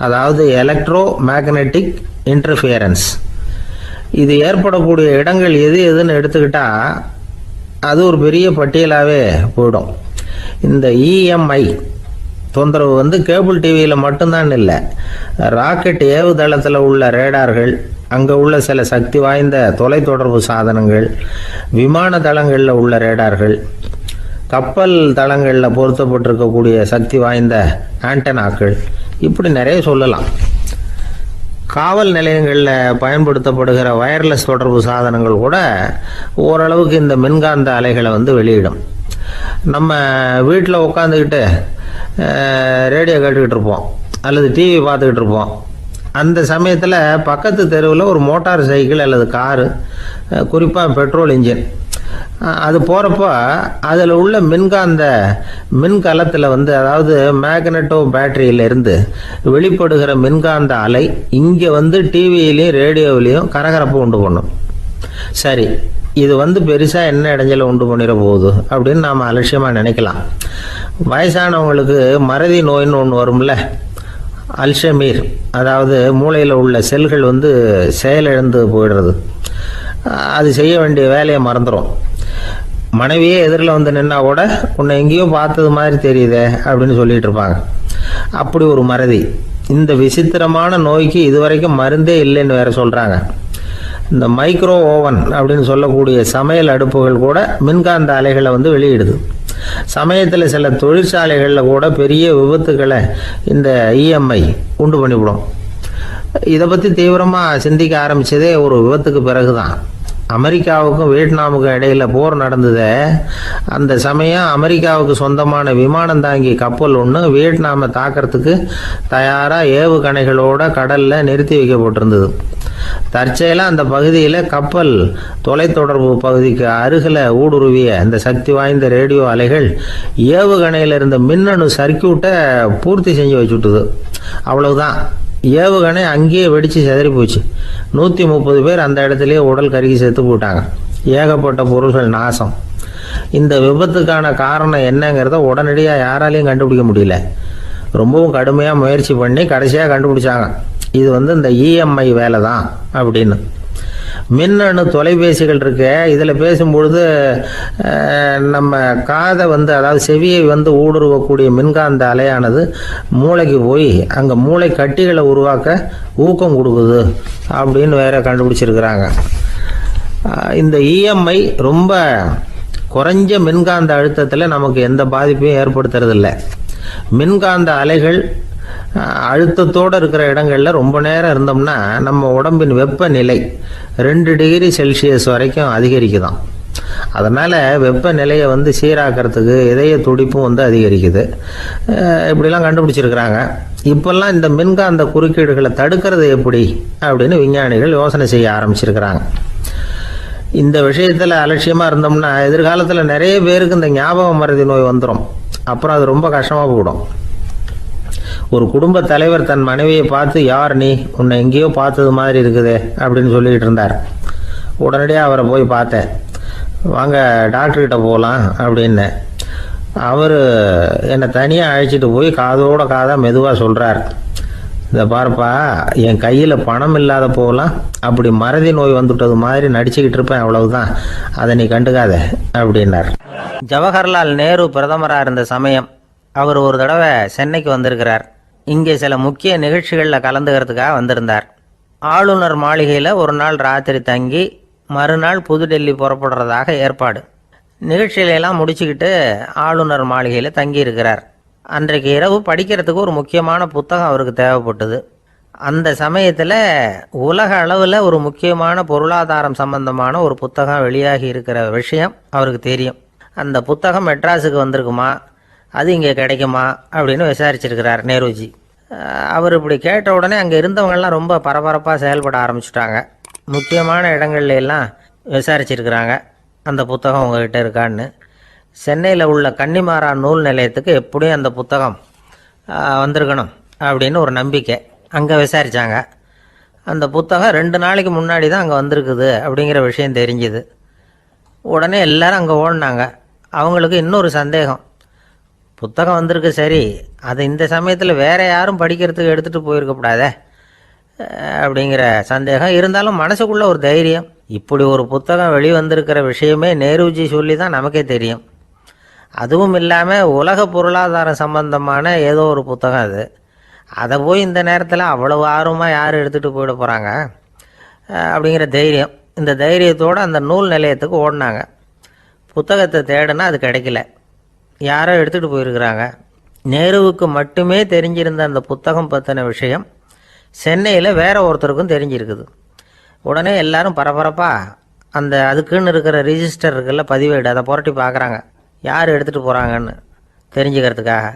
அதாவது எலக்ட்ரோ மேக்னெட்டிக் இன்டர்ஃபியரன்ஸ். இது ஏற்படக்கூடிய இடங்கள் எது எதுன்னு எடுத்துக்கிட்டால் அது ஒரு பெரிய பட்டியலாகவே போயிடும். இந்த இஎம்ஐ தொந்தரவு கேபிள் டிவியில் மட்டும்தான் இல்லை, ராக்கெட் ஏவுதளத்தில் உள்ள ரேடார்கள், அங்கே உள்ள சில சக்தி வாய்ந்த தொலைத்தொடர்பு சாதனங்கள், விமான தளங்களில் உள்ள ரேடார்கள், கப்பல் தளங்களில் பொருத்தப்பட்டிருக்கக்கூடிய சக்தி வாய்ந்த ஆண்டனாக்கள், இப்படி நிறைய சொல்லலாம். காவல் நிலையங்களில் பயன்படுத்தப்படுகிற வயர்லெஸ் தொடர்பு சாதனங்கள் கூட ஓரளவுக்கு இந்த மின்காந்த அலைகளை வெளியிடும். நம்ம வீட்டில் உட்காந்துக்கிட்டு ரேடியோ கேட்டுக்கிட்டு இருப்போம் அல்லது டிவி பார்த்துக்கிட்டு இருப்போம். அந்த சமயத்தில் பக்கத்து தெருவில் ஒரு மோட்டார் சைக்கிள் அல்லது காரு, குறிப்பாக பெட்ரோல் இன்ஜின், அது போகிறப்போ அதில் உள்ள மின்கலத்தில் அதாவது மேக்னட்டோ பேட்டரியிலிருந்து வெளிப்படுகிற மின்காந்த அலை இங்கே டிவியிலையும் ரேடியோவிலையும் கரகரப்பு உண்டு பண்ணும். சரி, இது பெருசாக என்ன இடைஞ்சலை உண்டு பண்ணிட போகுது அப்படின்னு நாம் அலட்சியமாக நினைக்கலாம். வயசானவங்களுக்கு மறதி நோயின்னு ஒன்று வரும்ல, அல்ஷமீர், அதாவது மூளையில் உள்ள செல்கள் செயலிழந்து போயிடுறது. அது செய்ய வேண்டிய வேலையை மறந்துடும். மனைவியே எதிரில் நின்னா கூட உன்னை எங்கேயோ பார்த்தது மாதிரி தெரியுதே அப்படின்னு சொல்லிட்டு இருப்பாங்க. அப்படி ஒரு மறதி. இந்த விசித்திரமான நோய்க்கு இதுவரைக்கும் மருந்தே இல்லைன்னு வேற சொல்கிறாங்க. இந்த மைக்ரோ ஓவன் அப்படின்னு சொல்லக்கூடிய சமையல் அடுப்புகள் கூட மின்காந்த அலைகளை வெளியிடுது. சமயத்தில் சில தொழிற்சாலைகளில் கூட பெரிய விபத்துக்களை இந்த இஎம்ஐ உண்டு பண்ணிவிடும். இதை பற்றி தீவிரமாக சிந்திக்க ஆரம்பித்ததே ஒரு விபத்துக்கு பிறகு தான். அமெரிக்காவுக்கும் வியட்நாமுக்கும் இடையில் போர் நடந்தது. அந்த சமயம் அமெரிக்காவுக்கு சொந்தமான விமானம் தாங்கி கப்பல் ஒன்று வியட்நாமை தாக்கிறதுக்கு தயாராக ஏவுகணைகளோட கடலில் நிறுத்தி வைக்கப்பட்டிருந்தது. தற்செயலாக அந்த பகுதியில் கப்பல் தொலைத்தொடர்பு பகுதிக்கு அருகில் ஊடுருவிய இந்த சக்தி வாய்ந்த ரேடியோ அலைகள் ஏவுகணையில் இருந்த மின்னணு சர்க்கியூட்டை பூர்த்தி செஞ்சு வச்சுட்டுது. அவ்வளவுதான், ஏவுகணை அங்கேயே வெடித்து சிதறி போச்சு. 130 பேர் அந்த இடத்துலயே உடல் கருகி செத்து போட்டாங்க. ஏகப்பட்ட பொருள்கள் நாசம். இந்த விபத்துக்கான காரணம் என்னங்கிறத உடனடியாக யாராலையும் கண்டுபிடிக்க முடியல. ரொம்பவும் கடுமையாக முயற்சி பண்ணி கடைசியாக கண்டுபிடிச்சாங்க. இது இந்த இஎம்ஐ வேலை தான் அப்படின்னு. மின்னணு தொலைபேசிகள் இருக்கு. இதில் பேசும்பொழுது நம்ம காதை அதாவது செவியை ஊடுருவக்கூடிய மின்காந்த அலையானது மூளைக்கு போய் அங்கே மூளை கட்டிகளை உருவாக்க ஊக்கம் கொடுக்குது அப்படின்னு வேற கண்டுபிடிச்சிருக்கிறாங்க. இந்த இஎம்ஐ ரொம்ப குறைஞ்ச மின்காந்த அழுத்தத்தில் நமக்கு எந்த பாதிப்பையும் ஏற்படுத்துறதில்லை. மின்காந்த அலைகள் அழுத்தத்தோடு இருக்கிற இடங்களில் ரொம்ப நேரம் இருந்தோம்னா நம்ம உடம்பின் வெப்பநிலை 2 டிகிரி செல்சியஸ் வரைக்கும் அதிகரிக்குதாம். அதனால் வெப்பநிலையை சீராக்கிறதுக்கு இதய துடிப்பும் அதிகரிக்குது. இப்படிலாம் கண்டுபிடிச்சிருக்கிறாங்க. இப்போல்லாம் இந்த மின்காந்த குறுக்கீடுகளை தடுக்கிறது எப்படி அப்படின்னு விஞ்ஞானிகள் யோசனை செய்ய ஆரம்பிச்சிருக்கிறாங்க. இந்த விஷயத்தில் அலட்சியமாக இருந்தோம்னா எதிர்காலத்தில் நிறைய பேருக்கு இந்த ஞாபக மறதி நோய் வந்துடும். அப்புறம் அது ரொம்ப கஷ்டமாக போயிடும். ஒரு குடும்ப தலைவர் தன் மனைவியை பார்த்து, யார் நீ, உன்னை எங்கேயோ பார்த்தது மாதிரி இருக்குதே அப்படின்னு சொல்லிக்கிட்டு இருந்தார். உடனடியாக அவரை போய் பார்த்தேன். வாங்க டாக்டர்கிட்ட போகலாம் அப்படின்னு. அவர் என்னை தனியாக அழைச்சிட்டு போய் காதோட காதாக மெதுவாக சொல்கிறார், இதை பார்ப்பா, என் கையில் பணம் இல்லாத போகலாம், அப்படி மறதி நோய் வந்துட்டது மாதிரி நடிச்சுக்கிட்டு இருப்பேன், அவ்வளவுதான், அதை நீ கண்டுக்காத அப்படின்னார். ஜவஹர்லால் நேரு பிரதமராக இருந்த சமயம் அவர் ஒரு தடவை சென்னைக்கு வந்திருக்கிறார். இங்கே சில முக்கிய நிகழ்ச்சிகளில் கலந்துக்கிறதுக்காக வந்திருந்தார். ஆளுநர் மாளிகையில் ஒரு நாள் ராத்திரி தங்கி மறுநாள் புதுடெல்லி புறப்படுறதாக ஏற்பாடு. நிகழ்ச்சியிலெல்லாம் முடிச்சுக்கிட்டு ஆளுநர் மாளிகையில் தங்கி இருக்கிறார். அன்றைக்கு இரவு படிக்கிறதுக்கு ஒரு முக்கியமான புத்தகம் அவருக்கு தேவைப்பட்டது. அந்த சமயத்தில் உலக அளவில் ஒரு முக்கியமான பொருளாதாரம் சம்பந்தமான ஒரு புத்தகம் வெளியாகி இருக்கிற விஷயம் அவருக்கு தெரியும். அந்த புத்தகம் மெட்ராஸுக்கு வந்திருக்குமா, அது இங்கே கிடைக்குமா அப்படின்னு விசாரிச்சிருக்கிறார் நேருஜி. அவர் இப்படி கேட்ட உடனே அங்கே இருந்தவங்கெல்லாம் ரொம்ப பரபரப்பாக செயல்பட ஆரம்பிச்சுட்டாங்க. முக்கியமான இடங்கள்ல எல்லாம் விசாரிச்சிருக்கிறாங்க, அந்த புத்தகம் உங்ககிட்ட இருக்கான்னு. சென்னையில் உள்ள கன்னிமாரா நூல் நிலையத்துக்கு எப்படியும் அந்த புத்தகம் வந்திருக்கணும் அப்படின்னு ஒரு நம்பிக்கை. அங்கே விசாரித்தாங்க. அந்த புத்தகம் 2 நாளைக்கு முன்னாடி தான் அங்கே வந்திருக்குது அப்படிங்கிற விஷயம் தெரிஞ்சுது. உடனே எல்லாரும் அங்கே ஓடினாங்க. அவங்களுக்கு இன்னொரு சந்தேகம், புத்தகம் வந்திருக்கு சரி, அதை இந்த சமயத்தில் வேற யாரும் படிக்கிறதுக்கு எடுத்துகிட்டு போயிருக்கக்கூடாதே அப்படிங்கிற சந்தேகம் இருந்தாலும் மனசுக்குள்ள ஒரு தைரியம். இப்படி ஒரு புத்தகம் வெளிவந்திருக்கிற விஷயமே நேருஜி சொல்லி தான் நமக்கே தெரியும். அதுவும் இல்லாமல் உலக பொருளாதாரம் சம்பந்தமான ஏதோ ஒரு புத்தகம் அது. அதை போய் இந்த நேரத்தில் அவ்வளவு ஆர்வமாக யார் எடுத்துகிட்டு போயிட போகிறாங்க? அப்படிங்கிற தைரியம். இந்த தைரியத்தோடு அந்த நூல் நிலையத்துக்கு ஓடினாங்க. புத்தகத்தை தேடினா அது கிடைக்கல. யாரோ எடுத்துகிட்டு போயிருக்கிறாங்க. நேருவுக்கு மட்டுமே தெரிஞ்சிருந்த அந்த புத்தகம் பற்றின விஷயம் சென்னையில் வேற ஒருத்தருக்கும் தெரிஞ்சிருக்குது. உடனே எல்லாரும் பரபரப்பாக அந்த அதுக்குன்னு இருக்கிற ரிஜிஸ்டர் இருக்குல்ல, பதிவேடு, அதை புரட்டி பார்க்குறாங்க யார் எடுத்துகிட்டு போகிறாங்கன்னு தெரிஞ்சுக்கிறதுக்காக.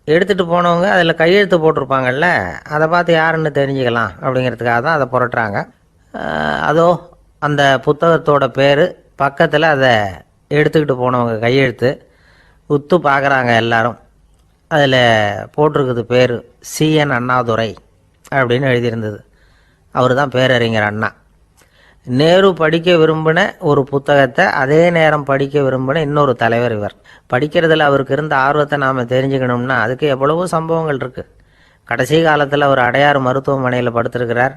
எடுத்துகிட்டு போனவங்க அதில் கையெழுத்து போட்டிருப்பாங்கல்ல, அதை பார்த்து யாருன்னு தெரிஞ்சுக்கலாம் அப்படிங்கிறதுக்காக தான் அதை புரட்டுறாங்க. அதோ அந்த புத்தகத்தோட பேர் பக்கத்தில் அதை எடுத்துக்கிட்டு போனவங்க கையெழுத்து உத்து பார்க்குறாங்க எல்லாரும். அதில் போட்டிருக்குது பேர் CN அண்ணாதுரை அப்படின்னு எழுதியிருந்தது. அவர் தான் பேரறிஞர் அண்ணா. நேரு படிக்க விரும்பின ஒரு புத்தகத்தை அதே நேரம் படிக்க விரும்பின இன்னொரு தலைவர் இவர். படிக்கிறதுல அவருக்கு இருந்த ஆர்வத்தை நாம் தெரிஞ்சுக்கணும்னா அதுக்கு எவ்வளவோ சம்பவங்கள் இருக்குது. கடைசி காலத்தில் அவர் அடையாறு மருத்துவமனையில் படுத்திருக்கிறார்.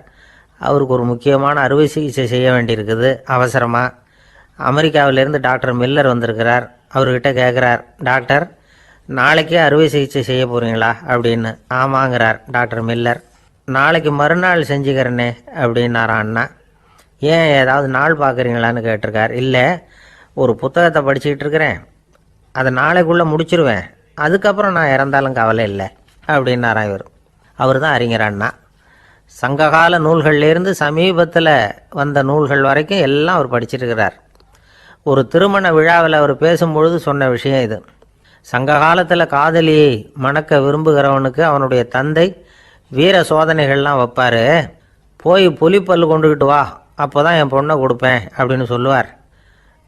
அவருக்கு ஒரு முக்கியமான அறுவை சிகிச்சை செய்ய வேண்டியிருக்குது அவசரமாக. அமெரிக்காவிலேருந்து டாக்டர் மில்லர் வந்திருக்கிறார். அவர்கிட்ட கேட்குறார், டாக்டர் நாளைக்கே அறுவை சிகிச்சை செய்ய போகிறீங்களா அப்படின்னு. ஆமாங்கிறார் டாக்டர் மில்லர். நாளைக்கு மறுநாள் செஞ்சுக்கிறேனே அப்படின்னாரான் அண்ணா. ஏன் ஏதாவது நாள் பார்க்குறீங்களான்னு கேட்டிருக்கார். இல்லை, ஒரு புத்தகத்தை படிச்சுக்கிட்டு இருக்கிறேன், அதை நாளைக்குள்ளே முடிச்சிருவேன், அதுக்கப்புறம் நான் இறந்தாலும் கவலை இல்லை அப்படின்னாரான் இவர். அவர் தான் அறிஞர் அண்ணா. சங்ககால நூல்கள்லேருந்து சமீபத்தில் வந்த நூல்கள் வரைக்கும் எல்லாம் அவர் படிச்சிருக்கிறார். ஒரு திருமண விழாவில் அவர் பேசும்பொழுது சொன்ன விஷயம் இது. சங்க காலத்தில் காதலியை மணக்க விரும்புகிறவனுக்கு அவனுடைய தந்தை வீர சோதனைகள்லாம் வைப்பார். போய் புலிப்பல் கொண்டுக்கிட்டு வா, அப்போ தான் என் பொண்ணை கொடுப்பேன் அப்படின்னு சொல்லுவார்.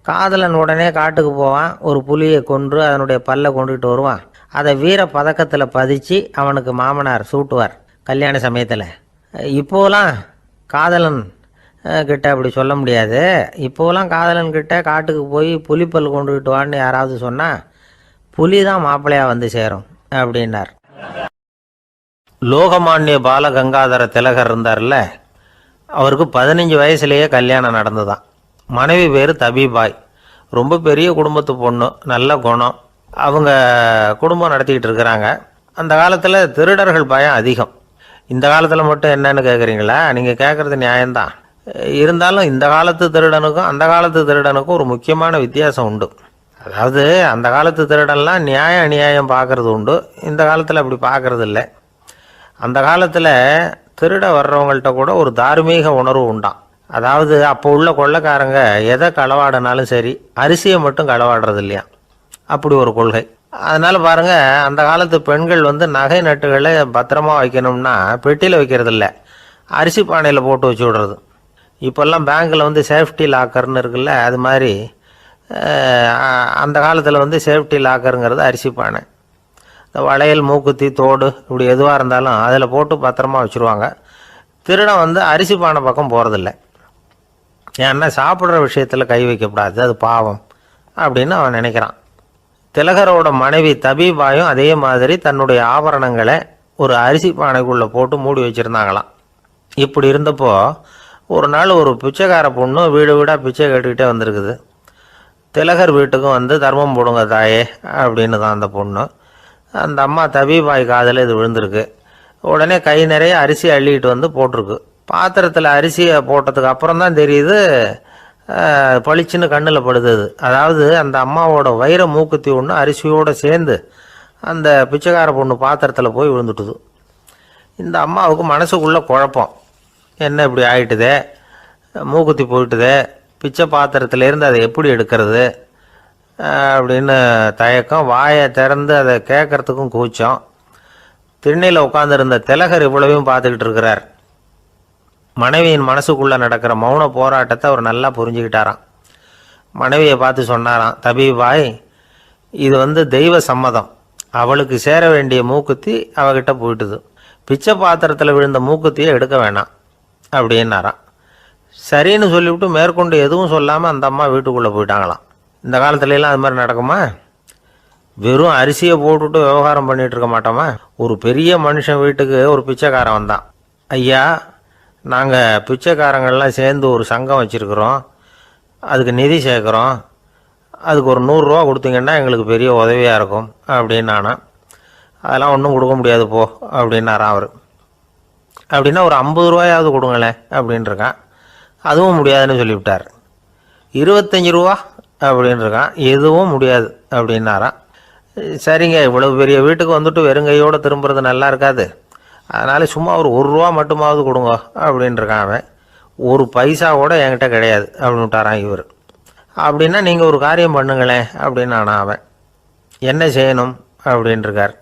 காதலன் உடனே காட்டுக்கு போவான், ஒரு புலியை கொன்று அதனுடைய பல்லை கொண்டுக்கிட்டு வருவான். அதை வீர பதக்கத்தில் பதிச்சு அவனுக்கு மாமனார் சூட்டுவார் கல்யாண சமயத்தில். இப்போலாம் காதலன் கிட்ட அப்படி சொல்ல முடியாது. இப்போலாம் காதலன் கிட்ட காட்டுக்கு போய் புலிப்பல் கொண்டுக்கிட்டு வான்னு யாராவது சொன்னால் புலி தான் மாப்பிள்ளையாக வந்து சேரும் அப்படின்னார். லோகமானிய பாலகங்காதர திலகர் இருந்தார்ல, அவருக்கு 15 வயசுலேயே கல்யாணம் நடந்துதான். மனைவி பேர் தபிபாய். ரொம்ப பெரிய குடும்பத்து பொண்ணு, நல்ல குணம். அவங்க குடும்பம் நடத்திக்கிட்டு இருக்கிறாங்க. அந்த காலத்தில் திருடர்கள் பயம் அதிகம். இந்த காலத்தில் மட்டும் என்னன்னு கேட்குறீங்களா? நீங்கள் கேட்குறது நியாயம்தான். இருந்தாலும் இந்த காலத்து திருடனுக்கும் அந்த காலத்து திருடனுக்கும் ஒரு முக்கியமான வித்தியாசம் உண்டு. அதாவது அந்த காலத்து திருடன்லாம் நியாயம் அநியாயம் பார்க்குறது உண்டு, இந்த காலத்தில் அப்படி பார்க்குறது இல்லை. அந்த காலத்தில் திருட வர்றவங்கள்ட்ட கூட ஒரு தார்மீக உணர்வு உண்டாம். அதாவது அப்போ உள்ள கொள்ளைக்காரங்க எதை களவாடினாலும் சரி, அரிசியை மட்டும் களவாடுறது இல்லையா, அப்படி ஒரு கொள்கை. அதனால் பாருங்கள், அந்த காலத்து பெண்கள் நகை நட்டுகளை பத்திரமா வைக்கணும்னா பெட்டியில் வைக்கிறது இல்லை, அரிசி பானையில் போட்டு வச்சு விடுறது. இப்போல்லாம் பேங்க்கில் சேஃப்டி லாக்கர்னு இருக்குல்ல, அது மாதிரி அந்த காலத்தில் சேஃப்டி லாக்கருங்கிறது அரிசி பானை. இந்த வளையல், மூக்குத்தி, தோடு இப்படி எதுவாக இருந்தாலும் அதில் போட்டு பத்திரமா வச்சுருவாங்க. திருடன் அரிசி பானை பக்கம் போகிறதில்ல. ஏன்னா சாப்பிட்ற விஷயத்தில் கை வைக்கக்கூடாது, அது பாவம் அப்படின்னு அவன் நினைக்கிறான். திலகரோட மனைவி தபிபாயும் அதே மாதிரி தன்னுடைய ஆபரணங்களை ஒரு அரிசி பானைக்குள்ளே போட்டு மூடி வச்சுருந்தாங்களாம். இப்படி இருந்தப்போ ஒரு நாள் ஒரு பிச்சைக்கார பொண்ணு வீடு வீடாக பிச்சை கேட்டுக்கிட்டே வந்திருக்குது. திலகர் வீட்டுக்கும் தர்மம் போடுங்க தாயே அப்படின்னு தான் அந்த பொண்ணு. அந்த அம்மா தபிபாய் காதில் இது விழுந்திருக்கு. உடனே கை நிறைய அரிசி அள்ளிக்கிட்டு போட்டிருக்கு. பாத்திரத்தில் அரிசியை போட்டதுக்கு அப்புறம் தான் தெரியுது பளிச்சுன்னு கண்ணில் படுது. அதாவது அந்த அம்மாவோட வைர மூக்குத்தி ஒன்று அரிசியோடு சேர்ந்து அந்த பிச்சைக்கார பொண்ணு பாத்திரத்தில் போய் விழுந்துட்டுது. இந்த அம்மாவுக்கு மனசுக்குள்ளே குழப்பம், என்ன இப்படி ஆயிட்டுதே, மூக்குத்தி போயிட்டுதே, பிச்சை பாத்திரத்திலேருந்து அதை எப்படி எடுக்கிறது அப்படின்னு தயக்கம். வாயை திறந்து அதை கேட்கறதுக்கும் கூச்சம். திண்ணையில் உட்காந்துருந்த திலகர் இவ்வளவையும் பார்த்துக்கிட்டு இருக்கிறார். மனைவியின் மனசுக்குள்ளே நடக்கிற மௌன போராட்டத்தை அவர் நல்லா புரிஞ்சுக்கிட்டாராம். மனைவியை பார்த்து சொன்னாராம், தபிபாய், இது தெய்வ சம்மதம், அவளுக்கு சேர வேண்டிய மூக்குத்தி அவகிட்ட போயிட்டுது, பிச்சை பாத்திரத்தில் விழுந்த மூக்குத்தியை எடுக்க வேணாம் அப்படின்னாராம். சரின்னு சொல்லிவிட்டு மேற்கொண்டு எதுவும் சொல்லாமல் அந்த அம்மா வீட்டுக்குள்ளே போயிட்டாங்களாம். இந்த காலத்துலலாம் அது மாதிரி நடக்குமா? வெறும் அரிசியை போட்டுவிட்டு விவகாரம் பண்ணிகிட்டு இருக்க மாட்டோமா? ஒரு பெரிய மனுஷன் வீட்டுக்கு ஒரு பிச்சைக்காரன் வந்தான். ஐயா, நாங்கள் பிச்சைக்காரங்கள்லாம் சேர்ந்து ஒரு சங்கம் வச்சுருக்குறோம், அதுக்கு நிதி சேர்க்குறோம், அதுக்கு ஒரு 100 ரூபா கொடுத்தீங்கன்னா எங்களுக்கு பெரிய உதவியாக இருக்கும் அப்படின்னு. அதெல்லாம் ஒன்றும் கொடுக்க முடியாது போ அப்படின்னாராம் அவர். அப்படின்னா ஒரு 50 ரூபாயாவது கொடுங்களேன் அப்படின்னு இருக்கான். அதுவும் முடியாதுன்னு சொல்லிவிட்டார். 25 ரூபா அப்படின்னு இருக்கான். எதுவும் முடியாது அப்படின்னாராம். சரிங்க, இவ்வளவு பெரிய வீட்டுக்கு வந்துட்டு வெறுங்கையோடு திரும்புறது நல்லா இருக்காது, அதனால் சும்மா ஒரு ரூபா மட்டுமாவது கொடுங்க அப்படின்னு இருக்கான் அவன். ஒரு பைசா கூட என்கிட்ட கிடையாது அப்படின்னு விட்டாரான் இவர். அப்படின்னா நீங்கள் ஒரு காரியம் பண்ணுங்களேன் அப்படின்னு அவன். என்ன செய்யணும் அப்படின்னு இருக்கார்.